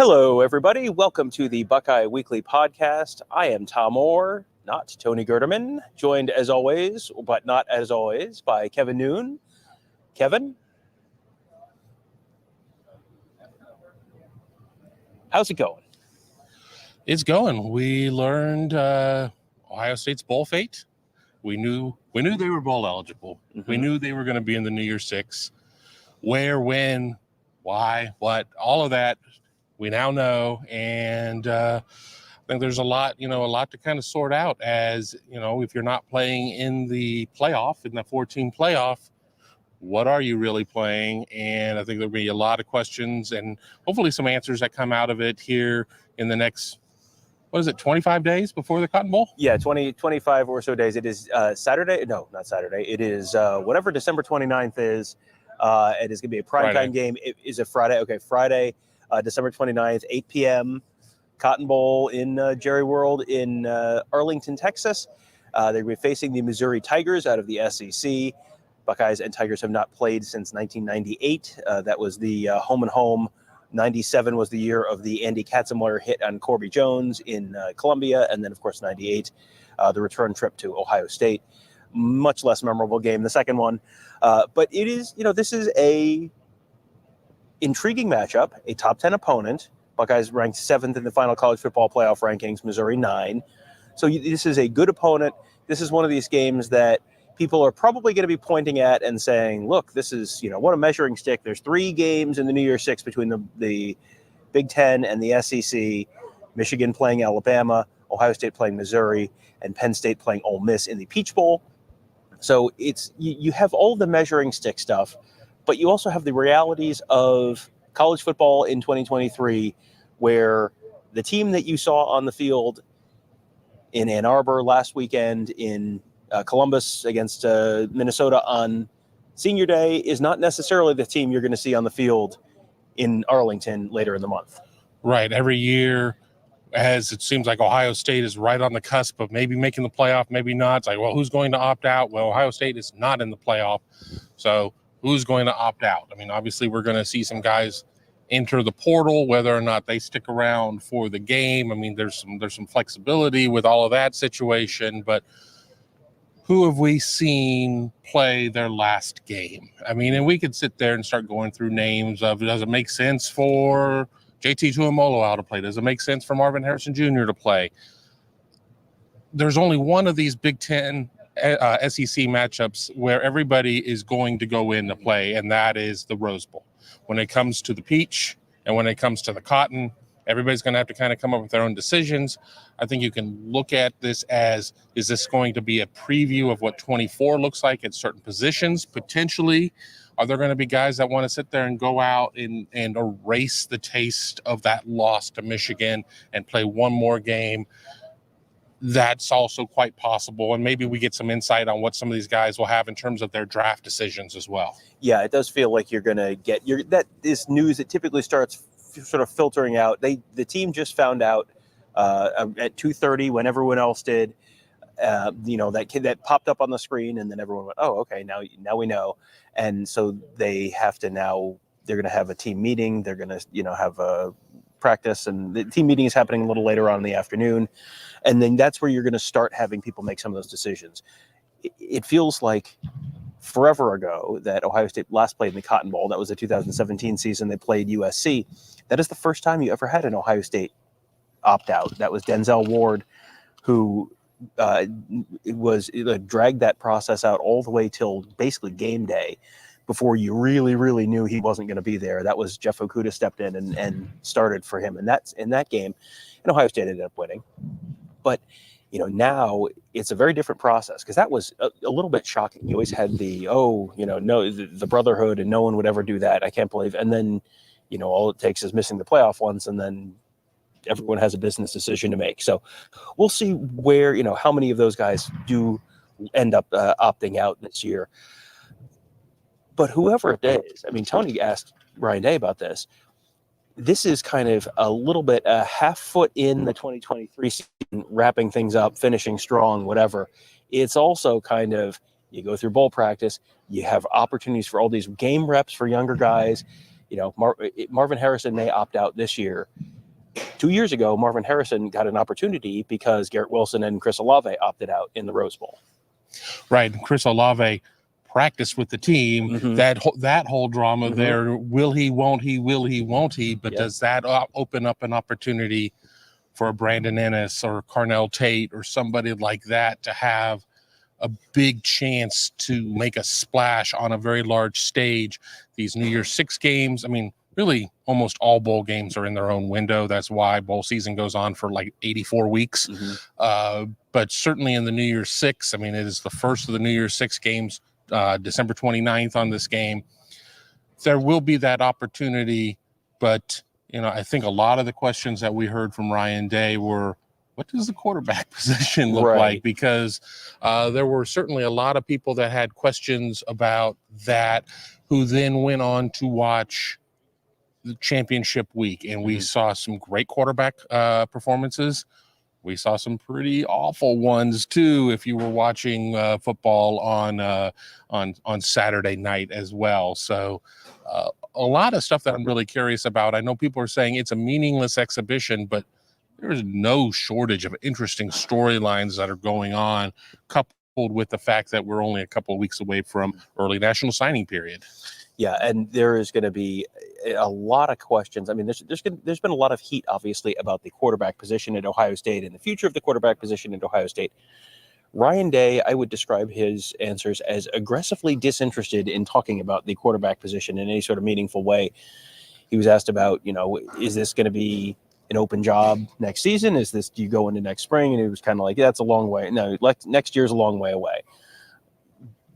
Hello, everybody. Welcome to the Buckeye Weekly Podcast. I am Tom Orr, not Tony Gerderman, joined as always, but not as always, by Kevin Noon. Kevin? How's it going? It's going. We learned Ohio State's bowl fate. We knew they were bowl eligible. Mm-hmm. We knew they were going to be in the New Year's Six. Where, when, why, what, all of that we now know. And I think there's a lot to kind of sort out as, if you're not playing in the playoff, in the 14 playoff, what are you really playing? And I think there'll be a lot of questions and hopefully some answers that come out of it here in the next, 25 days before the Cotton Bowl? Yeah, 25 or so days. It is Saturday. No, not Saturday. It is whatever December 29th is. It is going to be a primetime game. Is it Friday? Okay, Friday, December 29th, 8 p.m., Cotton Bowl in Jerry World in Arlington, Texas. They're going to be facing the Missouri Tigers out of the SEC. Buckeyes and Tigers have not played since 1998. That was the home and home. 97 was the year of the Andy Katzenmoyer hit on Corby Jones in Columbia. And then, of course, 98, the return trip to Ohio State. Much less memorable game, the second one. But it is, this is a intriguing matchup, a top 10 opponent. Buckeyes ranked 7th in the final college football playoff rankings, Missouri 9. So this is a good opponent. This is one of these games that people are probably going to be pointing at and saying, look, this is, what a measuring stick. There's 3 games in the New Year's Six between the Big Ten and the SEC, Michigan playing Alabama, Ohio State playing Missouri, and Penn State playing Ole Miss in the Peach Bowl. So it's you have all the measuring stick stuff, but you also have the realities of college football in 2023, where the team that you saw on the field in Ann Arbor last weekend, in Columbus against Minnesota on Senior Day, is not necessarily the team you're going to see on the field in Arlington later in the month. Right. Every year, as it seems like Ohio State is right on the cusp of maybe making the playoff, maybe not. It's like, well, who's going to opt out? Well, Ohio State is not in the playoff. So who's going to opt out? I mean, obviously, we're going to see some guys enter the portal, whether or not they stick around for the game. I mean, there's some flexibility with all of that situation, but who have we seen play their last game? I mean, and we could sit there and start going through names of, does it make sense for JT Tuimoloau to play? Does it make sense for Marvin Harrison Jr. to play? There's only one of these Big Ten SEC matchups where everybody is going to go in to play, and that is the Rose Bowl. When it comes to the Peach and when it comes to the Cotton, everybody's going to have to kind of come up with their own decisions. I think you can look at this as, is this going to be a preview of what 24 looks like at certain positions? Potentially. Are there going to be guys that want to sit there and go out and erase the taste of that loss to Michigan and play one more game? That's also quite possible. And maybe we get some insight on what some of these guys will have in terms of their draft decisions as well. Yeah, it does feel like you're going to get that is news that typically starts sort of filtering out. The team just found out at 2:30 when everyone else did. That kid that popped up on the screen, and then everyone went, "Oh, okay, now we know." And so they have to now. They're going to have a team meeting. They're going to have a practice, and the team meeting is happening a little later on in the afternoon, and then that's where you're going to start having people make some of those decisions. It feels like forever ago that Ohio State last played in the Cotton Bowl. That was the 2017 season. They played USC. That is the first time you ever had an Ohio State opt-out. That was Denzel Ward, who dragged that process out all the way till basically game day before you really, really knew he wasn't going to be there. That was Jeff Okudah stepped in and started for him. And that's in that game. And Ohio State ended up winning. But now it's a very different process, because that was a little bit shocking. You always had the brotherhood, and no one would ever do that. I can't believe. And then, all it takes is missing the playoff once, and then everyone has a business decision to make. So we'll see where, how many of those guys do end up opting out this year. But whoever it is, I mean, Tony asked Ryan Day about this. This is kind of a little bit a half foot in the 2023 season, wrapping things up, finishing strong, whatever. It's also kind of, you go through bowl practice, you have opportunities for all these game reps for younger guys. Marvin Harrison may opt out this year. 2 years ago, Marvin Harrison got an opportunity because Garrett Wilson and Chris Olave opted out in the Rose Bowl. Right. Chris Olave practiced with the team. Mhm. That whole drama Mhm. there. Will he? Won't he? Will he? Won't he? But Yep. does that open up an opportunity for a Brandon Ennis or Carnell Tate or somebody like that to have a big chance to make a splash on a very large stage? These New Year's Six games, I mean, really almost all bowl games are in their own window. That's why bowl season goes on for like 84 weeks. But certainly in the New Year's Six, I mean, it is the first of the New Year's Six games, December 29th on this game. There will be that opportunity, but I think a lot of the questions that we heard from Ryan Day were, what does the quarterback position look like? Because there were certainly a lot of people that had questions about that, who then went on to watch the championship week, and we saw some great quarterback performances. We saw some pretty awful ones too, if you were watching football on Saturday night as well. So a lot of stuff that I'm really curious about. I know people are saying it's a meaningless exhibition, but there's no shortage of interesting storylines that are going on, coupled with the fact that we're only a couple of weeks away from early national signing period. Yeah, and there is going to be a lot of questions. I mean, there's been a lot of heat, obviously, about the quarterback position at Ohio State and the future of the quarterback position at Ohio State. Ryan Day, I would describe his answers as aggressively disinterested in talking about the quarterback position in any sort of meaningful way. He was asked about, is this going to be an open job next season? Do you go into next spring? And he was kind of like, yeah, that's a long way. No, next year's a long way away.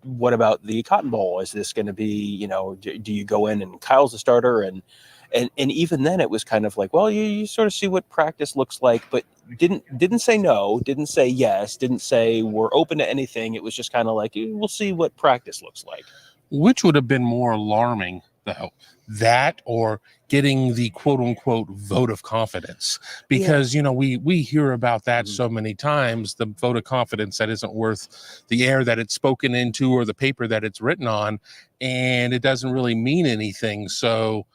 What about the Cotton Bowl? Is this going to be, do you go in and Kyle's the starter? And even then it was kind of like, well, you sort of see what practice looks like, but didn't say no, didn't say yes, didn't say we're open to anything. It was just kind of like, we'll see what practice looks like. Which would have been more alarming, though, that or getting the quote unquote vote of confidence? Because, we hear about that so many times, the vote of confidence that isn't worth the air that it's spoken into or the paper that it's written on, and it doesn't really mean anything. So,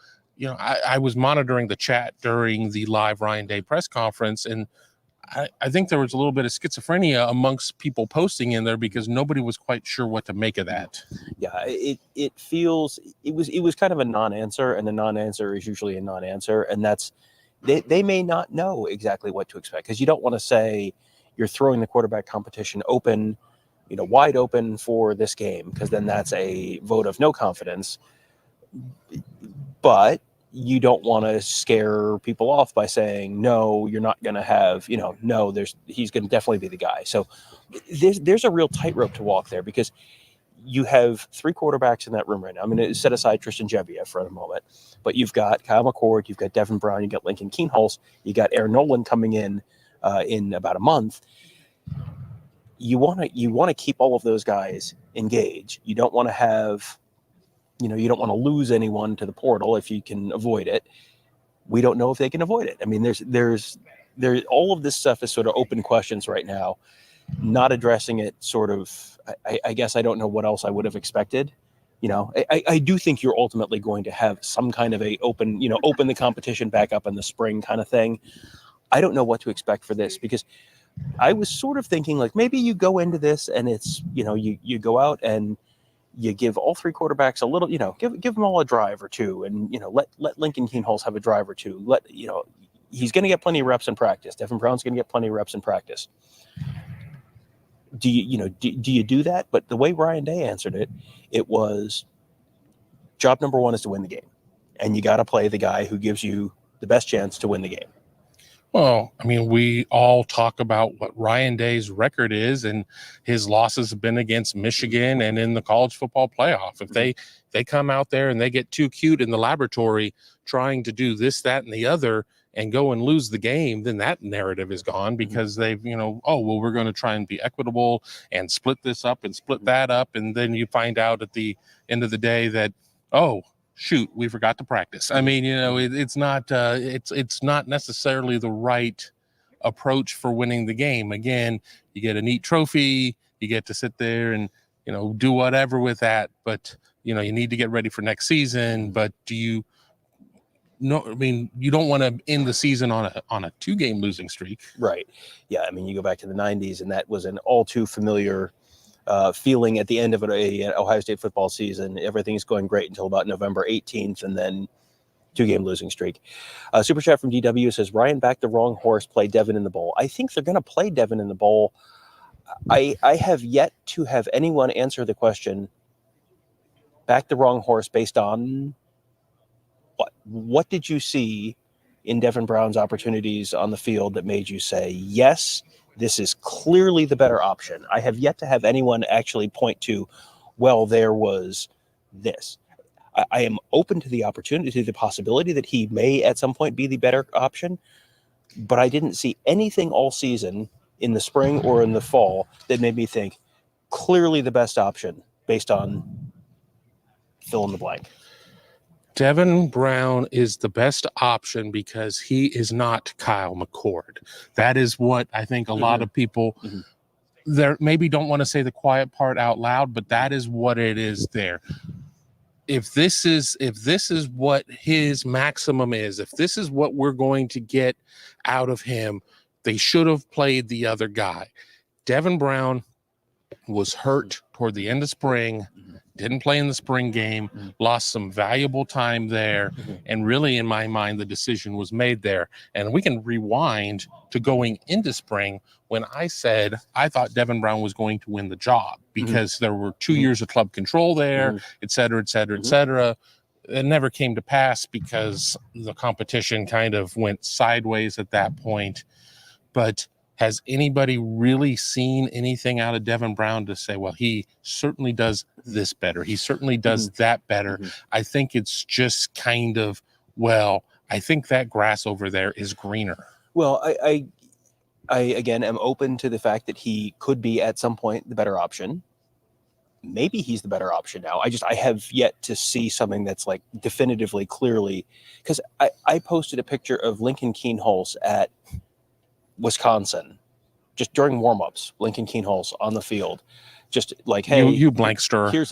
I was monitoring the chat during the live Ryan Day press conference, and I think there was a little bit of schizophrenia amongst people posting in there because nobody was quite sure what to make of that. Yeah, it was kind of a non-answer, and a non-answer is usually a non-answer, and that's they may not know exactly what to expect, because you don't want to say you're throwing the quarterback competition open, wide open for this game, because then that's a vote of no confidence. But you don't want to scare people off by saying, no, you're not going to have, no, he's going to definitely be the guy. So there's a real tightrope to walk there, because you have three quarterbacks in that room right now. I'm going to set aside Tristan Gebbia for a moment, but you've got Kyle McCord, you've got Devin Brown, you've got Lincoln Kienholz, you got Aaron Nolan coming in about a month. You want to keep all of those guys engaged. You don't want to have, you don't want to lose anyone to the portal if you can avoid it. We don't know if they can avoid it. I mean, there's all of this stuff is sort of open questions right now. Not addressing it, sort of, I guess I don't know what else I would have expected. I do think you're ultimately going to have some kind of a open the competition back up in the spring kind of thing. I don't know what to expect for this, because I was sort of thinking like maybe you go into this and it's, you go out and you give all three quarterbacks a little, give them all a drive or two, and let Lincoln Kienholz have a drive or two. He's going to get plenty of reps in practice. Devin Brown's going to get plenty of reps in practice. Do you do that? But the way Ryan Day answered it, it was job number one is to win the game, and you got to play the guy who gives you the best chance to win the game. Well, I mean, we all talk about what Ryan Day's record is, and his losses have been against Michigan and in the college football playoff. If they come out there and they get too cute in the laboratory trying to do this, that, and the other and go and lose the game, then that narrative is gone, because they've, we're going to try and be equitable and split this up and split that up. And then you find out at the end of the day that, shoot, we forgot to practice. I mean, it's not necessarily the right approach for winning the game. Again, you get a neat trophy, you get to sit there and, do whatever with that, but you need to get ready for next season. But do you no, I mean, you don't want to end the season on a 2-game losing streak. Right. Yeah. I mean, you go back to the 90s, and that was an all too familiar feeling at the end of an Ohio State football season. Everything's going great until about November 18th, and then 2-game losing streak. Super chat from DW says, Ryan backed the wrong horse, play Devin in the bowl. I think they're going to play Devin in the bowl. I have yet to have anyone answer the question, back the wrong horse based on what? What did you see in Devin Brown's opportunities on the field that made you say, yes, this is clearly the better option? I have yet to have anyone actually point to, well, there was this. I am open to the opportunity, to the possibility that he may at some point be the better option, but I didn't see anything all season in the spring or in the fall that made me think clearly the best option based on fill in the blank. Devin Brown is the best option because he is not Kyle McCord. That is what I think a lot of people there maybe don't want to say the quiet part out loud, but that is what it is there. If this is what his maximum is, if this is what we're going to get out of him, they should have played the other guy. Devin Brown was hurt toward the end of spring, didn't play in the spring game, lost some valuable time there, and really, in my mind, the decision was made there. And we can rewind to going into spring when I said I thought Devin Brown was going to win the job because there were 2 years of club control there, et cetera, et cetera, et cetera. It never came to pass because the competition kind of went sideways at that point. But has anybody really seen anything out of Devin Brown to say, well, he certainly does this better, he certainly does that better? I think it's just kind of, well, I think that grass over there is greener. Well, I again am open to the fact that he could be at some point the better option. Maybe he's the better option now. I have yet to see something that's like definitively, clearly, because I posted a picture of Lincoln Kienholz at Wisconsin just during warmups. Lincoln Kienholz on the field, just like, hey, you blank stir. Here's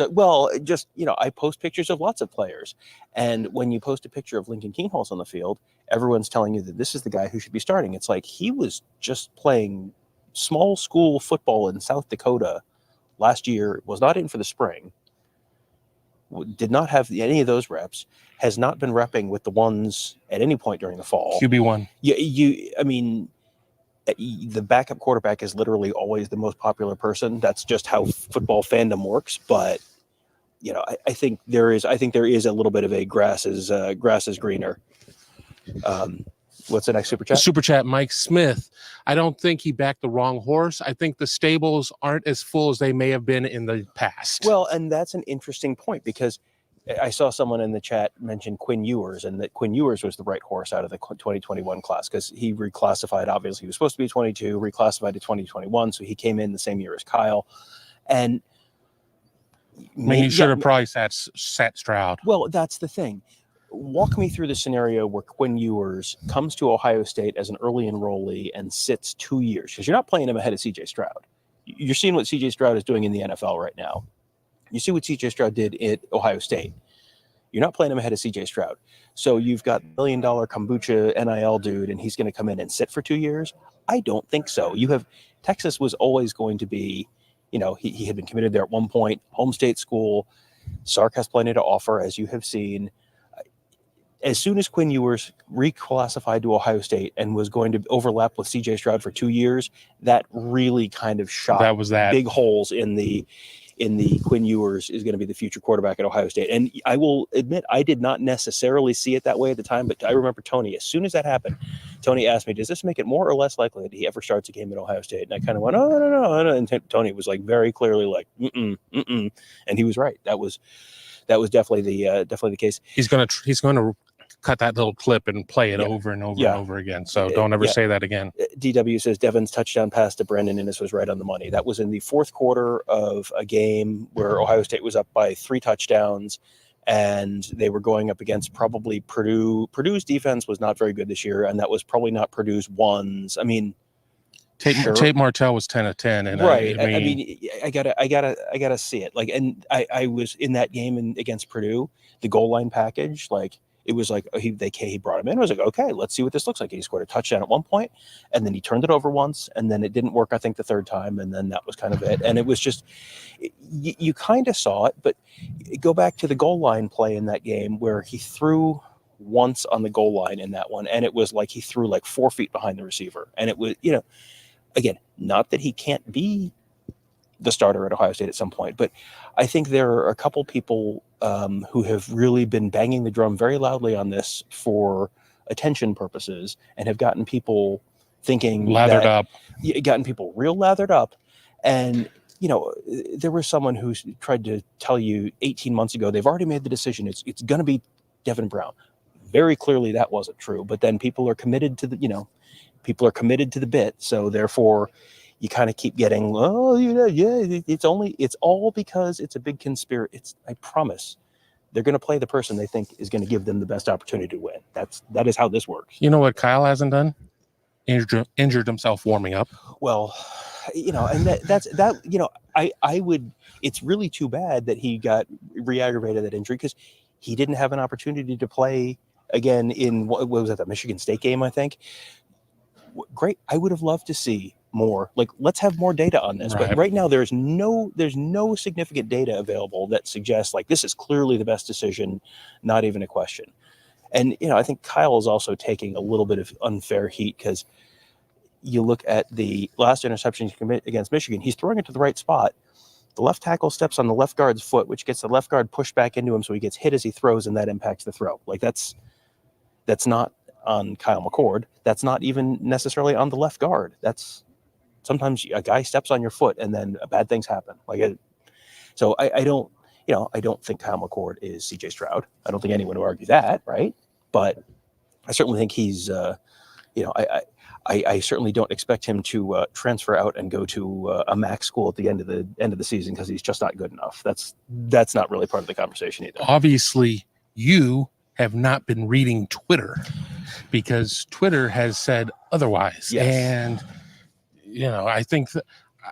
just, I post pictures of lots of players, and when you post a picture of Lincoln Kienholz on the field, everyone's telling you that this is the guy who should be starting. It's like he was just playing small school football in South Dakota last year, was not in for the spring, did not have any of those reps, has not been repping with the ones at any point during the fall. QB1. I mean, the backup quarterback is literally always the most popular person. That's just how football fandom works. But I think there is a little bit of a grass is greener. What's the next super chat? Super chat, Mike Smith. I don't think he backed the wrong horse. I think the stables aren't as full as they may have been in the past. Well, and that's an interesting point, because I saw someone in the chat mention Quinn Ewers, and that Quinn Ewers was the right horse out of the 2021 class because he reclassified. Obviously, he was supposed to be 22, reclassified to 2021, so he came in the same year as Kyle. And he should have probably sat Stroud. Well, that's the thing. Walk me through the scenario where Quinn Ewers comes to Ohio State as an early enrollee and sits 2 years, because you're not playing him ahead of C.J. Stroud. You're seeing what C.J. Stroud is doing in the NFL right now. You see what C.J. Stroud did at Ohio State. You're not playing him ahead of C.J. Stroud. So you've got $1 million kombucha NIL dude, and he's going to come in and sit for 2 years? I don't think so. Texas was always going to be, he had been committed there at one point, home state school. Sark has plenty to offer, as you have seen. As soon as Quinn Ewers reclassified to Ohio State and was going to overlap with C.J. Stroud for 2 years, that really kind of shot big holes in the Quinn Ewers is going to be the future quarterback at Ohio State. And I will admit, I did not necessarily see it that way at the time, but I remember Tony, as soon as that happened, Tony asked me, does this make it more or less likely that he ever starts a game at Ohio State? And I kind of went, oh, no. And Tony was like very clearly like, and he was right. That was definitely the case. He's going to cut that little clip and play it over and over and over again. So don't ever say that again. DW says Devin's touchdown pass to Brandon Inniss was right on the money. That was in the fourth quarter of a game where Ohio State was up by 3 touchdowns, and they were going up against probably Purdue. Purdue's defense was not very good this year, and that was probably not Purdue's ones. I mean, Tate Martell was 10 of 10, and right. I gotta see it. Like, and I was in that game against Purdue. The goal line package, like, It was like he brought him in. I was like, okay, let's see what this looks like. He scored a touchdown at one point, and then he turned it over once, and then it didn't work, I think, the third time, and then that was kind of it. And it was just, you kind of saw it, but go back to the goal line play in that game where he threw once on the goal line in that one, and it was like he threw like 4 feet behind the receiver. And it was, again, not that he can't be the starter at Ohio State at some point, but I think there are a couple people who have really been banging the drum very loudly on this for attention purposes and have gotten people thinking lathered up, gotten people real lathered up. And there was someone who tried to tell you 18 months ago they've already made the decision. It's going to be Devin Brown. Very clearly that wasn't true. But then people are committed to the bit. So therefore, you kind of keep getting, it's all because it's a big conspiracy. I promise they're going to play the person they think is going to give them the best opportunity to win. That is how this works. You know what Kyle hasn't done? Injured himself warming up. Well, and I would, it's really too bad that he got re-aggravated that injury because he didn't have an opportunity to play again in, what was that, the Michigan State game, I think. Great. I would have loved to see more. Like, let's have more data on this. Right. But right now there's no significant data available that suggests like this is clearly the best decision, not even a question. And I think Kyle is also taking a little bit of unfair heat because you look at the last interception he committed against Michigan, he's throwing it to the right spot. The left tackle steps on the left guard's foot, which gets the left guard pushed back into him, so he gets hit as he throws, and that impacts the throw. Like that's not on Kyle McCord. That's not even necessarily on the left guard. That's sometimes a guy steps on your foot and then bad things happen. So I don't think Kyle McCord is CJ Stroud. I don't think anyone would argue that, right? But I certainly think he's, I certainly don't expect him to transfer out and go to a MAC school at the end of the season because he's just not good enough. That's not really part of the conversation either. Obviously, you have not been reading Twitter because Twitter has said otherwise. Yes. And, I think that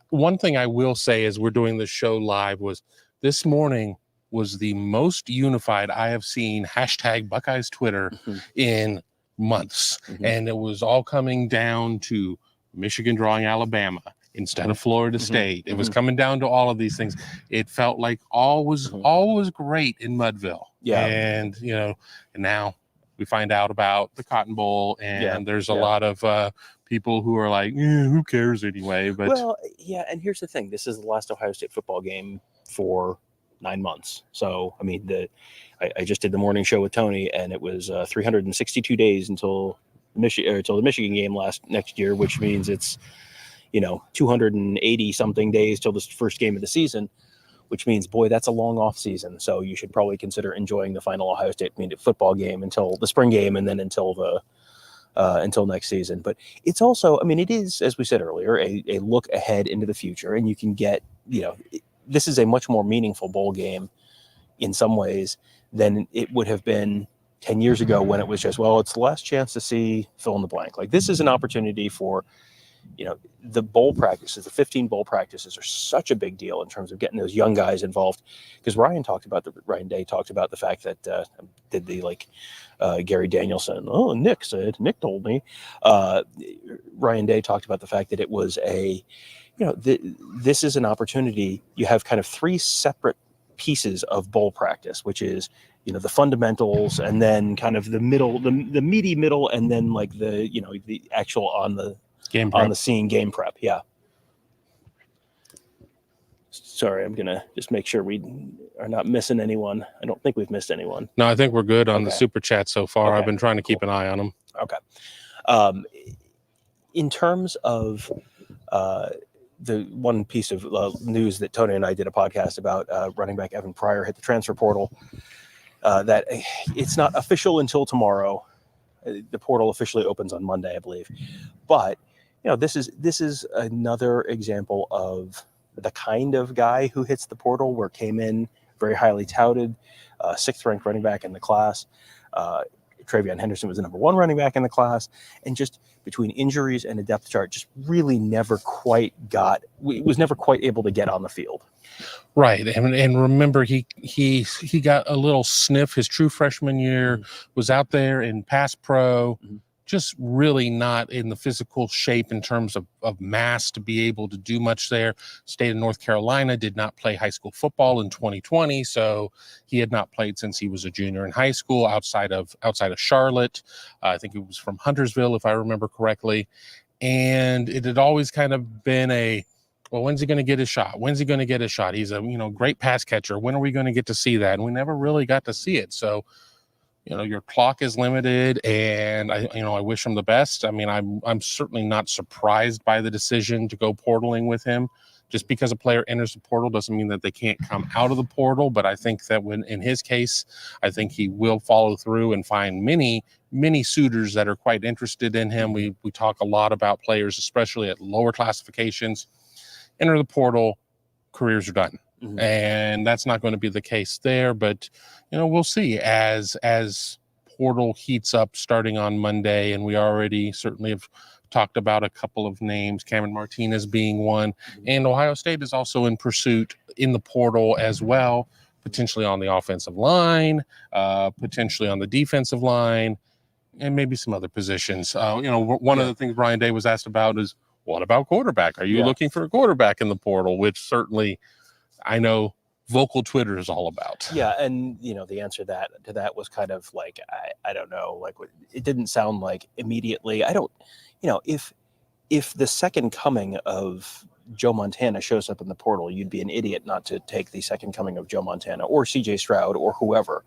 one thing I will say as we're doing this show live was this morning was the most unified I have seen hashtag Buckeyes Twitter in months. And it was all coming down to Michigan drawing Alabama instead of Florida State. It was coming down to all of these things. It felt like all was great in Mudville. Yeah. And, and now we find out about the Cotton Bowl and there's a lot of people who are like, who cares anyway? But well, yeah. And here's the thing. This is the last Ohio State football game for 9 months. So, I mean, I just did the morning show with Tony, and it was 362 days until the Michigan game next year, which means it's 280 something days till the first game of the season, which means, boy, that's a long off season. So you should probably consider enjoying the final Ohio State football game until the spring game, and then until next season. But it's also, I mean, it is, as we said earlier, a look ahead into the future, and you can get, this is a much more meaningful bowl game in some ways than it would have been 10 years ago when it was just, well, it's the last chance to see fill in the blank. Like, this is an opportunity for, the bowl practices, the 15 bowl practices are such a big deal in terms of getting those young guys involved. Because Ryan Day talked about the fact that Gary Danielson, Nick told me, Ryan Day talked about the fact that it was this is an opportunity. You have kind of 3 separate pieces of bowl practice, which is, the fundamentals, and then kind of the middle, the meaty middle, and then like the actual on the scene game prep. Yeah. Sorry, I'm going to just make sure we are not missing anyone. I don't think we've missed anyone. No, I think we're good on the super chat so far. Okay. I've been trying to keep an eye on them. Okay. In terms of the one piece of news that Tony and I did a podcast about, running back Evan Pryor hit the transfer portal, that it's not official until tomorrow. The portal officially opens on Monday, I believe. But, this is another example of the kind of guy who hits the portal, where came in very highly touted, 6th ranked running back in the class, Travion Henderson was the number 1 running back in the class, and just between injuries and a depth chart, just really was never quite able to get on the field. Right, and remember he got a little sniff his true freshman year, was out there in pass pro, just really not in the physical shape in terms of mass to be able to do much there. State of North Carolina did not play high school football in 2020, so he had not played since he was a junior in high school outside of Charlotte. I think he was from Huntersville, if I remember correctly, and it had always kind of been well, when's he going to get his shot? When's he going to get his shot? He's a great pass catcher. When are we going to get to see that? And we never really got to see it. So, your clock is limited, and I wish him the best. I mean, I'm certainly not surprised by the decision to go portaling with him. Just because a player enters the portal doesn't mean that they can't come out of the portal. But I think that in his case, I think he will follow through and find many suitors that are quite interested in him. We talk a lot about players, especially at lower classifications. Enter the portal, careers are done. And that's not going to be the case there, but we'll see as portal heats up starting on Monday, and we already certainly have talked about a couple of names, Cameron Martinez being one, and Ohio State is also in pursuit in the portal as well, potentially on the offensive line, potentially on the defensive line, and maybe some other positions. One of the things Brian Day was asked about is, what about quarterback? Are you looking for a quarterback in the portal? Which certainly I know vocal Twitter is all about. Yeah, and the answer to that was kind of like, I don't know, like it didn't sound like immediately. I don't, if the second coming of Joe Montana shows up in the portal, you'd be an idiot not to take the second coming of Joe Montana or CJ Stroud or whoever.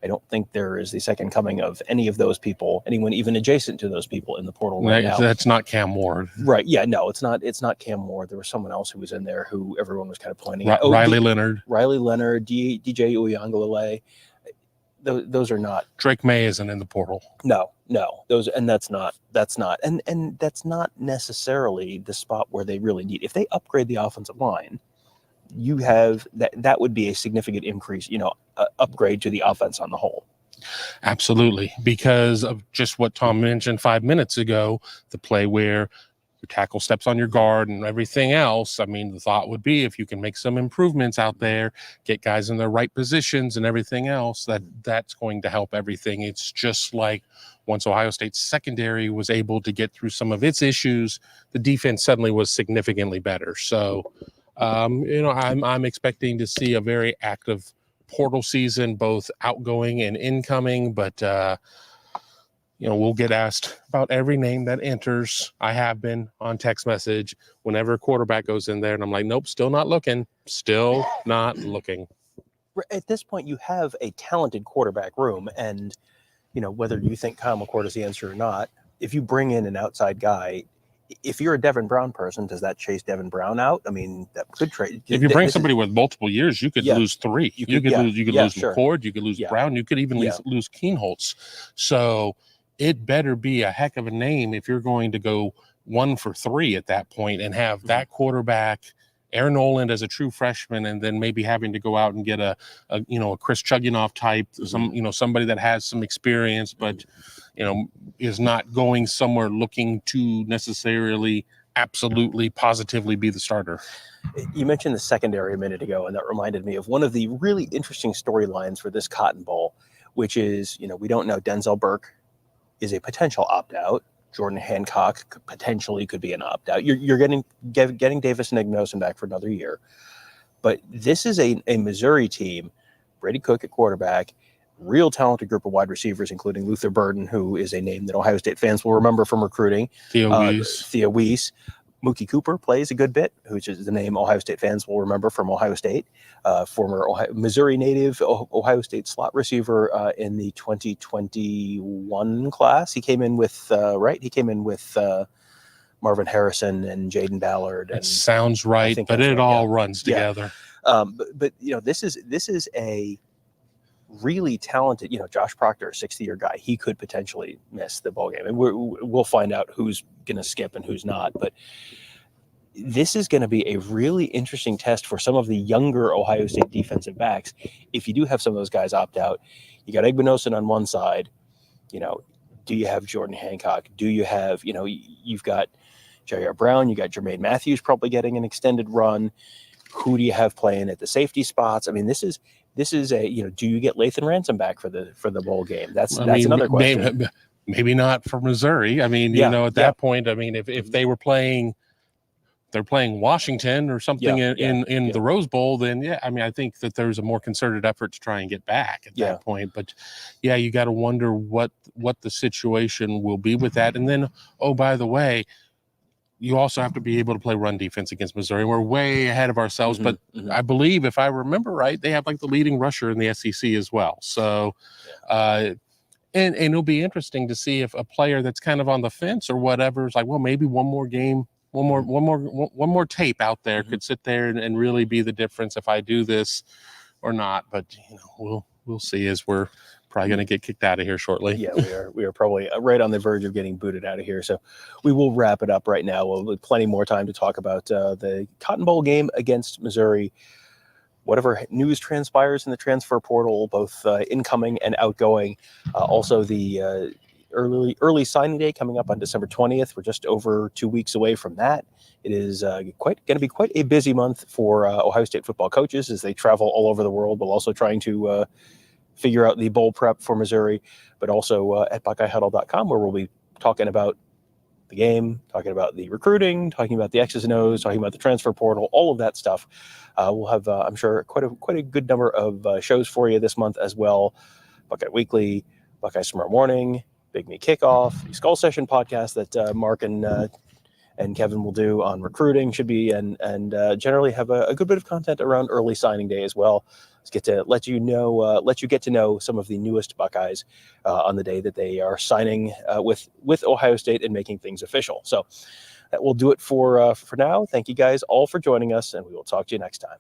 I don't think there is the second coming of any of those people, anyone even adjacent to those people in the portal right now. That's not Cam Ward. Right. Yeah, no, it's not Cam Ward. There was someone else who was in there who everyone was kind of pointing at. Riley Leonard, DJ Uiagalelei. Those are not. Drake May isn't in the portal. No. That's not and that's not necessarily the spot where they really need. If they upgrade the offensive line, you have that would be a significant increase, upgrade to the offense on the whole. Absolutely. Because of just what Tom mentioned 5 minutes ago, the play where your tackle steps on your guard and everything else. I mean, the thought would be if you can make some improvements out there, get guys in their right positions and everything else, that's going to help everything. It's just like once Ohio State's secondary was able to get through some of its issues, the defense suddenly was significantly better. So, I'm expecting to see a very active portal season, both outgoing and incoming, but we'll get asked about every name that enters. I have been on text message whenever a quarterback goes in there, and I'm like, nope, still not looking. At this point, you have a talented quarterback room, and whether you think Kyle McCord is the answer or not, if you bring in an outside guy, if you're a Devin Brown person, does that chase Devin Brown out? I mean, that could trade. If you bring somebody with multiple years, you could lose 3. You could lose McCord. You could lose Brown. You could even lose Keenholz. So it better be a heck of a name if you're going to go 1 for 3 at that point and have that quarterback, Aaron Noland as a true freshman, and then maybe having to go out and get a Chris Chugunov type, somebody that has some experience, but is not going somewhere looking to necessarily absolutely positively be the starter. You mentioned the secondary a minute ago, and that reminded me of one of the really interesting storylines for this Cotton Bowl, which is, we don't know. Denzel Burke is a potential opt-out. Jordan Hancock could be an opt-out. You're getting Davis and Ignosin back for another year. But this is a Missouri team, Brady Cook at quarterback, real talented group of wide receivers, including Luther Burden, who is a name that Ohio State fans will remember from recruiting. Theo Weiss. Mookie Cooper plays a good bit, which is the name Ohio State fans will remember from Ohio State. Former Missouri native, Ohio State slot receiver in the 2021 class. He came in with Marvin Harrison and Jaden Ballard. It sounds right, but it all runs together. But this is a really talented, Josh Proctor, a 6th-year guy. He could potentially miss the bowl game, and we'll find out who's going to skip and who's not. But this is going to be a really interesting test for some of the younger Ohio State defensive backs. If you do have some of those guys opt out, you got Igbinosun on one side, do you have Jordan Hancock? Do you have, you've got J.R. Brown, you got Jermaine Matthews probably getting an extended run. Who do you have playing at the safety spots? I mean, this is a, do you get Lathan Ransom back for the bowl game? That's another question. Maybe not for Missouri. I mean, at that point, I mean, if they were playing, they're playing Washington or something in the Rose Bowl, then I mean, I think that there's a more concerted effort to try and get back at that point. But you got to wonder what the situation will be with that. And then, oh, by the way, you also have to be able to play run defense against Missouri. We're way ahead of ourselves, but I believe, if I remember right, they have like the leading rusher in the SEC as well. So, and it'll be interesting to see if a player that's kind of on the fence or whatever is like, well, maybe one more game, one more tape out there could sit there and really be the difference if I do this or not. But we'll see, as we're probably going to get kicked out of here shortly. Yeah, we are probably right on the verge of getting booted out of here. So we will wrap it up right now. We'll have plenty more time to talk about the Cotton Bowl game against Missouri. Whatever news transpires in the transfer portal, both incoming and outgoing. Also, the early signing day coming up on December 20th. We're just over 2 weeks away from that. It is going to be quite a busy month for Ohio State football coaches as they travel all over the world, while also trying to figure out the bowl prep for Missouri, but also at BuckeyeHuddle.com, where we'll be talking about the game, talking about the recruiting, talking about the X's and O's, talking about the transfer portal, all of that stuff. We'll have, I'm sure, quite a good number of shows for you this month as well. Buckeye Weekly, Buckeyes Tomorrow Morning, Big Me Kickoff, the Skull Session podcast that Mark and Kevin will do on recruiting should be, and generally have a good bit of content around early signing day as well. Let's get to let you get to know some of the newest Buckeyes on the day that they are signing with Ohio State and making things official. So that will do it for now. Thank you guys all for joining us, and we will talk to you next time.